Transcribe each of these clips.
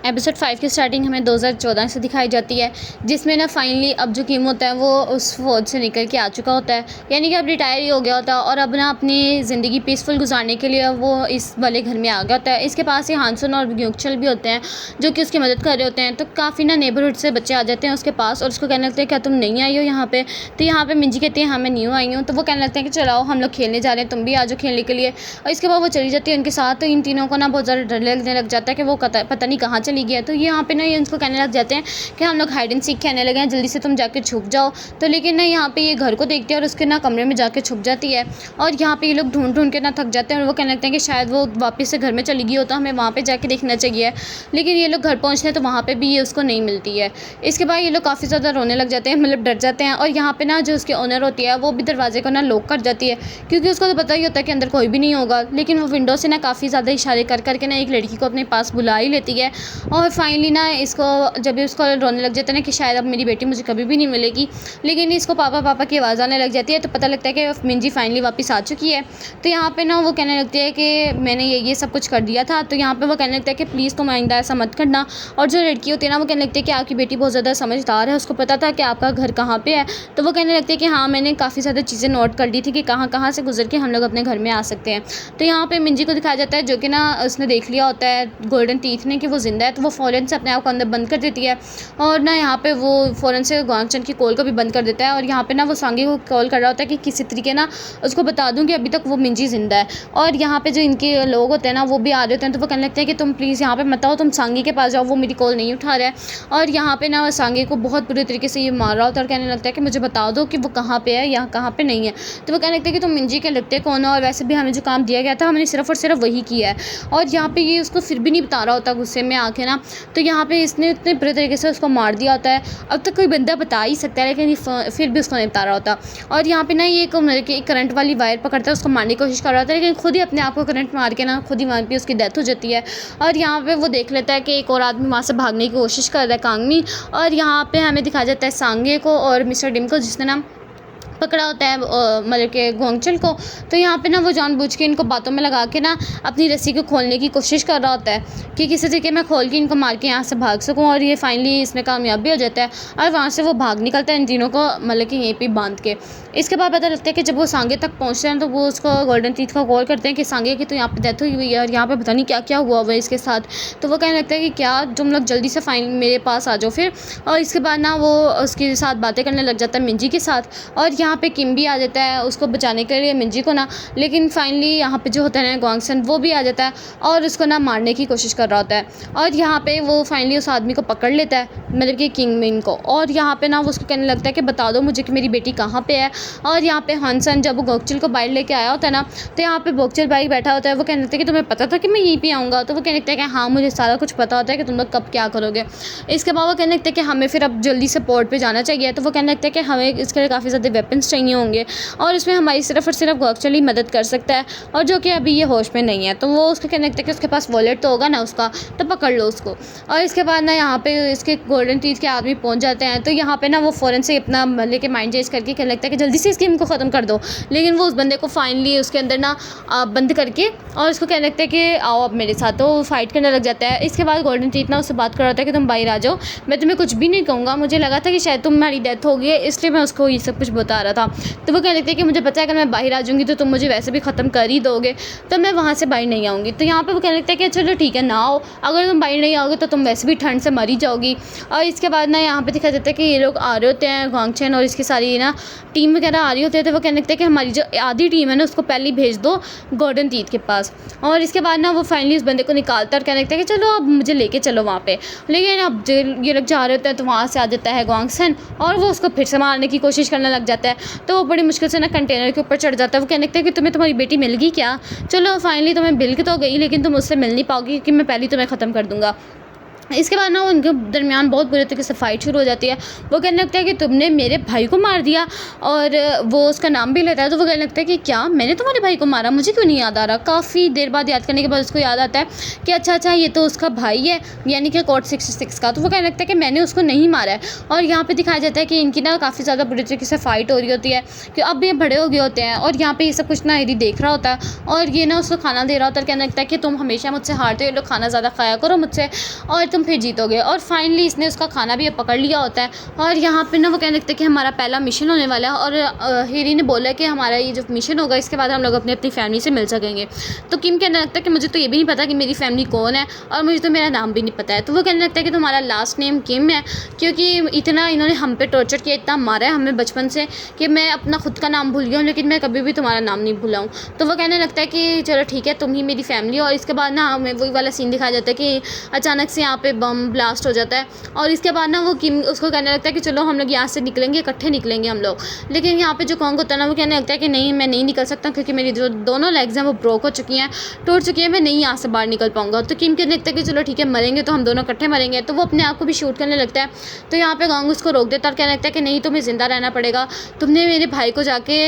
Episode 5 की starting हमें 2014 से दिखाई जाती है, जिसमें ना फाइनली अब जो किम होता है वो उस फौज से निकल के आ चुका होता है, यानी कि अब रिटायर ही हो गया होता है और अब ना अपनी ज़िंदगी पीसफुल गुजारने के लिए वो इस वाले घर में आ गया होता है। इसके पास ही हानसन और ग्योंगचल भी होते हैं जो कि उसकी मदद कर रहे होते हैं। तो काफ़ी ना नेबरहुड से बच्चे आ जाते हैं उसके पास और उसको कहने लगते हैं क्या तुम नहीं आई हो यहाँ पे। तो यहाँ पे मिंजी कहती है हाँ मैं न्यू आई हूँ। तो वो कहने लगते हैं कि चलाओ हम लोग खेलने जा रहे हैं, तुम भी आ जाओ खेलने के लिए। और इसके बाद वो चली जाती है उनके साथ। तो इन तीनों को ना बहुत ज़्यादा डर लगने लग जाता है कि वो पता नहीं कहाँ चली गई है। तो यहाँ पे ना ये उनको कहने लग जाते हैं कि हम लोग हाइड एंड सीक खेलने लगे हैं, जल्दी से तुम जाके छुप जाओ। तो लेकिन ना यहाँ पे ये घर को देखते हैं और उसके ना कमरे में जाके छुप जाती है। और यहाँ पे ये लोग ढूंढ ढूंढ के ना थक जाते हैं और वो कहने लगते हैं कि शायद वो वापस से घर में चली गई हो, तो हमें वहाँ पे जाके देखना चाहिए। लेकिन ये लोग घर पहुँचते हैं तो वहाँ पे भी ये उसको नहीं मिलती है। इसके बाद ये लोग काफ़ी ज़्यादा रोने लग जाते हैं, मतलब डर जाते हैं। और यहाँ पे ना जो उसकी ओनर होती है वो भी दरवाजे को ना लॉक कर जाती है, क्योंकि उसको तो पता ही होता है कि अंदर कोई भी नहीं होगा। लेकिन वो विंडो से ना काफ़ी ज़्यादा इशारे कर करके ना एक लड़की को अपने पास बुला ही लेती है। और फाइनली ना इसको जब भी उसको रोने लग जाता है ना कि शायद अब मेरी बेटी मुझे कभी भी नहीं मिलेगी, लेकिन इसको पापा पापा की आवाज़ आने लग जाती है। तो पता लगता है कि मिंजी फाइनली वापस आ चुकी है। तो यहाँ पे ना वो कहने लगती है कि मैंने ये सब कुछ कर दिया था। तो यहाँ पे वो कहने लगता है कि प्लीज़ तुम आइंदा ऐसा मत करना। और जो लड़की होती है ना वो कहने लगती है कि आपकी बेटी बहुत ज़्यादा समझदार है, उसको पता था कि आपका घर कहाँ पे है। तो वो कहने लगती है कि हाँ मैंने काफ़ी ज़्यादा चीज़ें नोट कर ली थी कि कहाँ कहाँ से गुजर के हम लोग अपने घर में आ सकते हैं। तो यहाँ पे मिंजी को दिखाया जाता है जो कि ना उसने देख लिया होता है गोल्डन टीथ ने कि वो ज़िंदा है। तो वो फ़ौरन से अपने आप को अंदर बंद कर देती है और ना यहाँ पे वो फ़ौरन से ग्वांगचन की कॉल को भी बंद कर देता है। और यहाँ पे ना वो सांगी को कॉल कर रहा होता है कि किसी तरीके ना उसको बता दूँ कि अभी तक वो मिंजी ज़िंदा है। और यहाँ पे जो इनके लोग होते हैं ना वो भी आ रहे होते हैं। तो वो कहने लगते हैं कि तुम प्लीज़ यहाँ पे मत आओ, तुम सांगी के पास जाओ, वो मेरी कॉल नहीं उठा रहा है। और यहाँ पे ना सांगी को बहुत बुरे तरीके से ये मार रहा होता है और कहने लगता है कि मुझे बता दो कि वो कहाँ पे है, यहाँ कहाँ पे नहीं है। तो वो कहने लगते हैं कि तुम मिंजी के लगते कौन हो, और वैसे भी हमें जो काम दिया गया था हमने सिर्फ और सिर्फ वही किया है। और यहाँ पे ये उसको फिर भी नहीं बता रहा होता गुस्से में आके ना। तो यहाँ पे इसने इतने बुरे तरीके से उसको मार दिया होता है। अब तक कोई बंदा बता ही सकता है, लेकिन फिर भी उसको नहीं बता रहा होता। और यहाँ पे ना ये एक करंट वाली वायर पकड़ता है, उसको मारने की कोशिश कर रहा होता है, लेकिन खुद ही अपने आप को करंट मार के ना खुद ही वहाँ पे उसकी डेथ हो जाती है। और यहाँ पे वो देख लेता है कि एक और आदमी वहाँ से भागने की कोशिश कर रहा है, कांगमी। और यहाँ पे हमें दिखाया जाता है सांगे को और मिस्टर डिम को, जिसने ना पकड़ा होता है मतलब के ग्वांगचल को। तो यहाँ पे ना वो जानबूझ के इनको बातों में लगा के ना अपनी रस्सी को खोलने की कोशिश कर रहा होता है कि किसी तरीके मैं खोल के इनको मार के यहाँ से भाग सकूँ। और ये फाइनली इसमें कामयाब भी हो जाता है और वहाँ से वो भाग निकलता है इन तीनों को मतलब कि यहीं पे बांध के। इसके बाद पता लगता है कि जब वो सांगे तक पहुँचते हैं तो वो उसको गोल्डन टीथ को कॉल करते हैं कि सांगे की तो यहाँ पे डेथ हुई है और यहाँ पे पता नहीं क्या क्या हुआ हुआ है इसके साथ। तो वो कहने लगता है कि क्या तुम लोग जल्दी से फाइन मेरे पास आ जाओ फिर। और इसके बाद ना वो उसके साथ बातें करने लग जाता है मिंजी के साथ। और यहाँ पे किम भी आ जाता है उसको बचाने के लिए मिंजी को ना। लेकिन फाइनली यहाँ पे जो होता है ना ग्वांगसन वो भी आ जाता है और उसको ना मारने की कोशिश कर रहा होता है। और यहाँ पे वो फाइनली उस आदमी को पकड़ लेता है, मतलब कि किंग मिन को। और यहाँ पे ना वो उसको कहने लगता है कि बता दो मुझे कि मेरी बेटी कहाँ पे है। और यहाँ पे हंसन जब वो गोकचल को बाहर लेके आया होता है ना, तो यहाँ पे बोकचल भाई बैठा होता है। वो कहने लगता है कि तुम्हें पता था कि मैं यहीं पे आऊँगा। तो वो कहने लगता है कि हाँ मुझे सारा कुछ पता होता है कि तुम लोग कब क्या करोगे। इसके बाद वो कहने लगता है कि हमें फिर अब जल्दी से पोर्ट पर जाना चाहिए। तो वो कहने लगता है कि हमें इसके लिए काफ़ी ज़्यादा वेपन्स चाहिए होंगे और इसमें हमारी सिर्फ और सिर्फ गोकचल ही मदद कर सकता है, और जो कि अभी ये होश में नहीं है। तो वो उसको कहने लगता है कि उसके पास वॉलेट तो होगा ना उसका, तो पकड़ लो उसको। और इसके बाद ना यहाँ पे इसके गोल्डन टीथ के आदमी पहुँच जाते हैं। तो यहाँ पे ना वो फ़ौरन से अपना लेके माइंड चेंज करके कहने लगता है कि जल्दी से इस गेम को ख़त्म कर दो। लेकिन वो उस बंदे को फाइनली उसके अंदर ना बंद करके और उसको कहने लगता है कि आओ अब मेरे साथ। तो वो फाइट करने लग जाता है। इसके बाद गोल्डन टीथ ना उससे बात कर रहा होता है कि तुम बाहर आ जाओ, मैं तुम्हें कुछ भी नहीं कहूँगा, मुझे लगा था कि शायद तुम्हारी डेथ हो गई है इसलिए मैं उसको ये सब कुछ बता रहा था। तो वो कहने लगता है कि मुझे पता है अगर मैं बाहर आ जाऊँगी तो तुम मुझे वैसे भी ख़त्म कर ही दोगे, तो मैं वहाँ से बाहर नहीं आऊँगी। तो यहाँ पे वो कहने लगता है कि चलो ठीक है ना आओ, अगर तुम बाहर नहीं आओगे तो तुम वैसे भी ठंड से मर ही जाओगी। और इसके बाद ना यहाँ पे दिखाया जाता है कि ये लोग आ रहे होते हैं, ग्वांगचन और इसकी सारी ना टीम वगैरह आ रही होती है। तो वो कहने लगता है कि हमारी जो आधी टीम है ना उसको पहले भेज दो गोल्डन टीथ के पास। और इसके बाद ना वो फाइनली उस बंदे को निकालता है और कहने लगता है कि चलो अब मुझे लेके चलो वहाँ पे। लेकिन अब ये लोग जा रहे होते हैं तो वहाँ से आ जाता है ग्वांगसन और वो उसको फिर से मारने की कोशिश करने लग जाता है। तो वो बड़ी मुश्किल से ना कंटेनर के ऊपर चढ़ जाता है। वो कहने लगता है कि तुम्हें तुम्हारी बेटी मिल गई क्या, चलो फाइनली तुम्हें मिल के तो गई लेकिन तुम उससे मिल नहीं पाओगी क्योंकि मैं पहले तुम्हें ख़त्म कर दूँगा। इसके बाद ना उनके दरमियान बहुत बुरे तरीके से फाइट शुरू हो जाती है। वो कहने लगता है कि तुमने मेरे भाई को मार दिया, और वो उसका नाम भी लेता है। तो वो कहने लगता है कि क्या मैंने तुम्हारे भाई को मारा, मुझे क्यों नहीं याद आ रहा। काफ़ी देर बाद याद करने के बाद उसको याद आता है कि अच्छा ये तो उसका भाई है, यानी कि कोड 66 का। तो वो कहने लगता है कि मैंने उसको नहीं मारा है। और यहाँ पर दिखाया जाता है कि इनकी ना काफ़ी ज़्यादा बुरे तरीके से फ़ाइट हो रही होती है कि अब ये बड़े हो गए होते हैं। और यहाँ पर ये सब कुछ ना एडी देख रहा होता है और ये ना उसको खाना दे रहा होता है। कहने लगता है कि तुम हमेशा मुझसे हारते हो, लोग खाना ज़्यादा खाया करो मुझसे, और तुम फिर जीतोगे। और फाइनली इसने उसका खाना भी पकड़ लिया होता है और यहाँ पे ना वो कहने लगता है कि हमारा पहला मिशन होने वाला है और हेरी ने बोला कि हमारा ये जो मिशन होगा इसके बाद हम लोग अपनी अपनी फैमिली से मिल सकेंगे। तो किम कहने लगता है कि मुझे तो ये भी नहीं पता कि मेरी फैमिली कौन है और मुझे तो मेरा नाम भी नहीं पता है। तो वो कहने लगता है कि तुम्हारा लास्ट नेम किम है, क्योंकि इतना इन्होंने हम पे टॉर्चर किया, इतना मारा है हमें बचपन से कि मैं अपना खुद का नाम भूल गया हूँ, लेकिन मैं कभी भी तुम्हारा नाम नहीं भूला हूँ। तो वो कहने लगता है कि चलो ठीक है, तुम ही मेरी फैमिली। और इसके बाद ना हमें वही वाला सीन दिखाया जाता है कि अचानक से यहाँ पे बम ब्लास्ट हो जाता है और इसके बाद ना वो किम उसको कहने लगता है कि चलो हम लोग यहाँ से निकलेंगे, इकट्ठे निकलेंगे हम लोग। लेकिन यहाँ पे जो कॉन्ग होता है ना वो कहने लगता है कि नहीं, मैं नहीं निकल सकता क्योंकि मेरी जो दोनों लेग्स हैं वो ब्रोक हो चुकी हैं, टूट चुकी हैं, मैं नहीं यहाँ से बाहर निकल पाऊंगा। तो किम कहने लगता है कि चलो ठीक है, मरेंगे तो हम दोनों इकट्ठे मरेंगे। तो वो अपने आप को भी शूट करने लगता है। तो यहाँ पे कॉन्ग उसको रोक देता है और कहने लगता है कि नहीं, तुम्हें ज़िंदा रहना पड़ेगा, तुमने मेरे भाई को जाके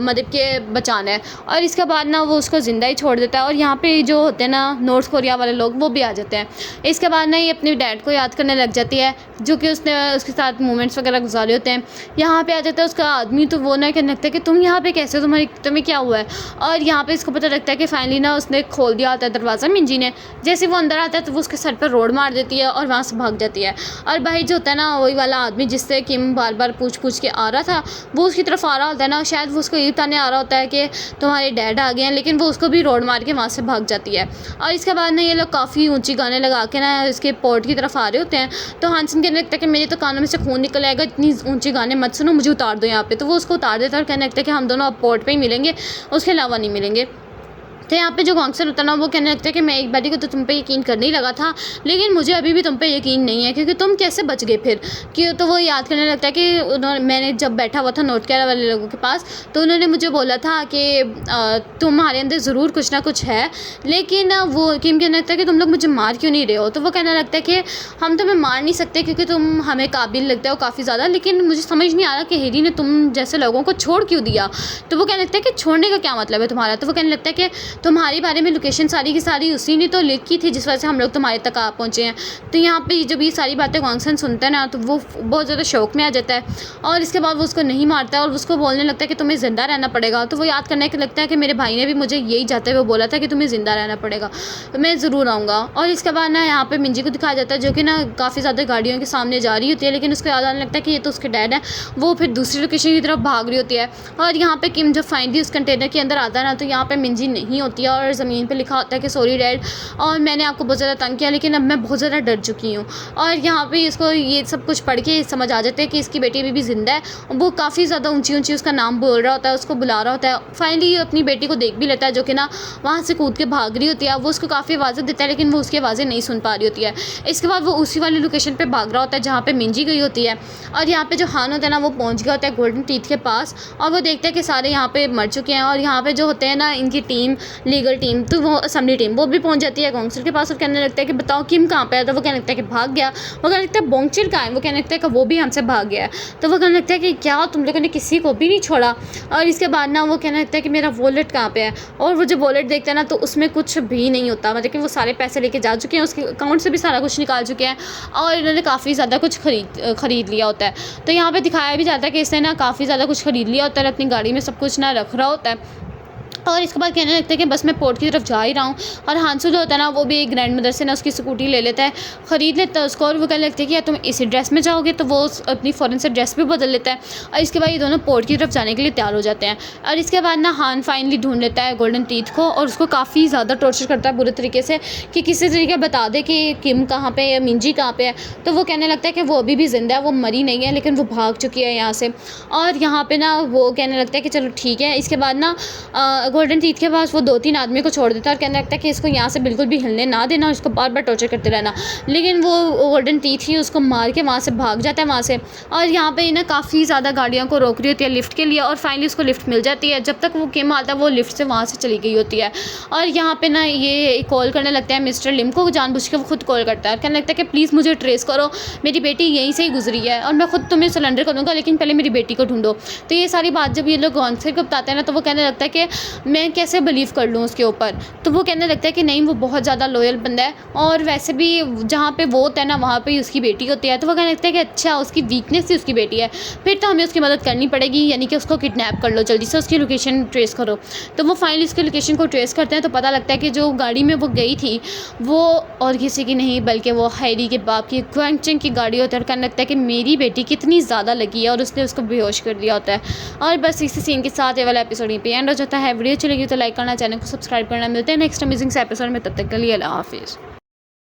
मतलब के बचाना है। और इसके बाद ना वो उसको ज़िंदा ही छोड़ देता है और यहाँ पे जो होते हैं ना नॉर्थ कोरिया वाले लोग वो भी आ जाते हैं। इसके बाद ना ये अपने डैड को याद करने लग जाती है जो कि उसने उसके साथ मोमेंट्स वगैरह गुजारे होते हैं। यहाँ पे आ जाता है उसका आदमी, तो वो ना कहने लगता है कि तुम यहाँ पे कैसे हो, तुम्हें क्या हुआ है। और यहाँ पे इसको पता लगता है कि फाइनली ना उसने खोल दिया होता है दरवाज़ा मिंजी ने। जैसे वो अंदर आता है तो वो उसके सर पर रोड मार देती है और वहाँ से भाग जाती है। और भाई जो होता है ना वही वाला आदमी जिससे किम बार बार पूछ के आ रहा था, वो उसकी तरफ आ रहा होता है ना, शायद वो उसको ये बताने आ रहा होता है कि तुम्हारे डैड आ गए हैं, लेकिन वो उसको भी रोड मार के वहाँ से भाग जाती है। और इसके बाद ना ये लोग काफ़ी ऊंची गाने लगा के ना इसके पोर्ट की तरफ आ रहे होते हैं। तो हानसन कहने लगता है कि मेरे तो कानों में से खून निकल आएगा, इतनी ऊंची गाने मत सुनो, मुझे उतार दो यहाँ पे। तो वो उसको उतार देता है और कहने लगता है कि हम दोनों अब पोर्ट पे ही मिलेंगे, उसके अलावा नहीं मिलेंगे। तो यहाँ पे जो गॉन्गसर होता है ना वो कहने लगता है कि मैं एक बारी को तो तुम पे यकीन करने ही लगा था, लेकिन मुझे अभी भी तुम पे यकीन नहीं है क्योंकि तुम कैसे बच गए फिर। कि तो वो याद करने लगता है कि मैंने जब बैठा हुआ था नॉर्थ कोरिया वाले लोगों के पास तो उन्होंने मुझे बोला था कि तुम्हारे अंदर ज़रूर कुछ ना कुछ है, लेकिन वो किम कहने लगता है कि तुम लोग मुझे मार क्यों नहीं रहे हो। तो वो कहने लगता है कि हम तुम्हें मार नहीं सकते क्योंकि तुम हमें काबिल लगता हो काफ़ी ज़्यादा, लेकिन मुझे समझ नहीं आ रहा कि हेरी ने तुम जैसे लोगों को छोड़ क्यों दिया। तो वो कहने लगता है कि छोड़ने का क्या मतलब है तुम्हारा। तो वो कहने लगता है कि तुम्हारे बारे में लोकेशन सारी की सारी उसी ने तो लिखी थी जिस वजह से हम लोग तुम्हारे तक आ पहुँचे हैं। तो यहाँ पे जब ये सारी बातें गॉन्गसन सुनता है ना तो वो बहुत ज़्यादा शौक में आ जाता है और इसके बाद वो उसको नहीं मारता है और उसको बोलने लगता है कि तुम्हें ज़िंदा रहना पड़ेगा। तो वो याद करने के लगता है कि मेरे भाई ने भी मुझे यही जाते हुए बोला था कि तुम्हें ज़िंदा रहना पड़ेगा, तो मैं ज़रूर आऊँगा। और इसके बाद ना यहाँ पे मिंजी को दिखाया जाता है जो कि ना काफ़ी ज़्यादा गाड़ियों के सामने जा रही होती है, लेकिन उसको याद आने लगता है कि ये तो उसके डैड है। वो फिर दूसरी लोकेशन की तरफ भाग रही होती है और यहाँ पे किम जब फाइनली उस कंटेनर के अंदर आता है ना तो यहाँ पे मिंजी नहीं होती है और ज़मीन पे लिखा होता है कि सॉरी डैड, और मैंने आपको बहुत ज़्यादा तंग किया, लेकिन अब मैं बहुत ज़्यादा डर चुकी हूँ। और यहाँ पे इसको ये सब कुछ पढ़ के समझ आ जाता है कि इसकी बेटी अभी भी ज़िंदा है। वो काफ़ी ज़्यादा ऊंची ऊंची उसका नाम बोल रहा होता है, उसको बुला रहा होता है। फाइनली अपनी बेटी को देख भी लेता है जो कि ना वहाँ से कूद के भाग रही होती है। वो उसको काफ़ी आवाज़ें देता है लेकिन वो उसकी आवाज़ें नहीं सुन पा रही होती है। इसके बाद वो उसी वाली लोकेशन पर भाग रहा होता है जहाँ पर मिंजी गई होती है। और यहाँ पर जो हान होता है ना वो पहुँच गया होता है गोल्डन टीथ के पास और वो देखता है कि सारे यहाँ पर मर चुके हैं। और यहाँ पर जो होते हैं ना इनकी टीम, लीगल टीम, तो वो असेंबली टीम वो भी पहुंच जाती है गॉन्गसर के पास और कहने लगता है कि बताओ किम कहाँ पे है। तो वो कहने लगता है कि भाग गया। वो कहने लगता है बोंगचिल कहाँ है। वो कहने लगता है कि वो भी हमसे भाग गया है। तो वो कहने लगता है कि क्या तुम लोगों ने किसी को भी नहीं छोड़ा। और इसके बाद ना वो कहने लगता है कि मेरा वॉलेट कहाँ पे है। और वो जो वॉलेट देखता है ना तो उसमें कुछ भी नहीं होता, मतलब कि वो सारे पैसे लेके जा चुके हैं, उसके अकाउंट से भी सारा कुछ निकाल चुके हैं और इन्होंने काफ़ी ज़्यादा कुछ खरीद लिया होता है। तो यहाँ पर दिखाया भी जाता है कि इसने ना काफ़ी ज़्यादा कुछ खरीद लिया होता है, अपनी गाड़ी में सब कुछ ना रख रहा होता है। और इसके बाद कहने लगता है कि बस मैं पोर्ट की तरफ जा ही रहा हूँ। और हांसू जो होता है ना वो भी एक ग्रैंड मदर से ना उसकी स्कूटी ले लेता है, ख़रीद लेता है उसको। और वो कहने लगता है कि यार तुम इसी ड्रेस में जाओगे, तो वो अपनी फ़ौरन से ड्रेस भी बदल लेता है। और इसके बाद ये दोनों पोर्ट की तरफ जाने के लिए तैयार हो जाते हैं। और इसके बाद ना हान फाइनली ढूंढ लेता है गोल्डन टीथ को और उसको काफ़ी ज़्यादा टॉर्चर करता है बुरे तरीके से कि किसी तरीके बता दे कि किम कहाँ पे है, मिंजी कहाँ पे है। तो वो कहने लगता है कि वो अभी भी ज़िंदा है, वो मरी नहीं है, लेकिन वो भाग चुकी है यहाँ से। और यहाँ पे ना वो कहने लगता है कि चलो ठीक है। इसके बाद ना गोल्डन टीथ के पास वो 2-3 आदमी को छोड़ देता है और कहने लगता है कि इसको यहाँ से बिल्कुल भी हिलने ना देना, इसको बार बार टॉर्चर करते रहना। लेकिन वो गोल्डन टीथ ही उसको मार के वहाँ से भाग जाता है वहाँ से। और यहाँ पे ना काफ़ी ज़्यादा गाड़ियों को रोक रही होती है लिफ्ट के लिए और फाइनली उसको लिफ्ट मिल जाती है। जब तक वो किम आता है वो लिफ्ट से वहाँ से चली गई होती है। और यहाँ पे ना ये कॉल करने लगता है मिस्टर लिम को, जानबूझ के वो खुद कॉल करता है और कहने लगता है कि प्लीज़ मुझे ट्रेस करो, मेरी बेटी यहीं से ही गुजरी है और मैं खुद तुम्हें सरेंडर करूँगा, लेकिन पहले मेरी बेटी को ढूंढो। तो ये सारी बात जब ये लोग गॉन्गसर को बताते हैं ना तो वो कहने लगता है कि मैं कैसे बिलीव कर लूँ उसके ऊपर। तो वो कहने लगता है कि नहीं, वो बहुत ज़्यादा लॉयल बंदा है और वैसे भी जहाँ पे वो होता है ना वहाँ पे ही उसकी बेटी होती है। तो वो कहने लगता है कि अच्छा, उसकी वीकनेस ही उसकी बेटी है, फिर तो हमें उसकी मदद करनी पड़ेगी, यानी कि उसको किडनैप कर लो, जल्दी से उसकी लोकेशन ट्रेस करो। तो वो फाइनली उसकी लोकेशन को ट्रेस करते हैं तो पता लगता है कि जो गाड़ी में वो गई थी वो और किसी की नहीं बल्कि वो हैरी के बाप की क्वेंचन की गाड़ी होती है। और कहने लगता है कि मेरी बेटी कितनी ज़्यादा लगी है और उसने उसको बेहोश कर दिया होता है। और बस इसी सीन के साथ ये वाला एपिसोड यहीं पे एंड हो जाता है। वीडियो अच्छी लगी तो लाइक करना, चैनल को सब्सक्राइब करना। मिलते हैं नेक्स्ट अमेजिंग से एपिसोड में, तब तक के लिए अल्लाह हाफिज़।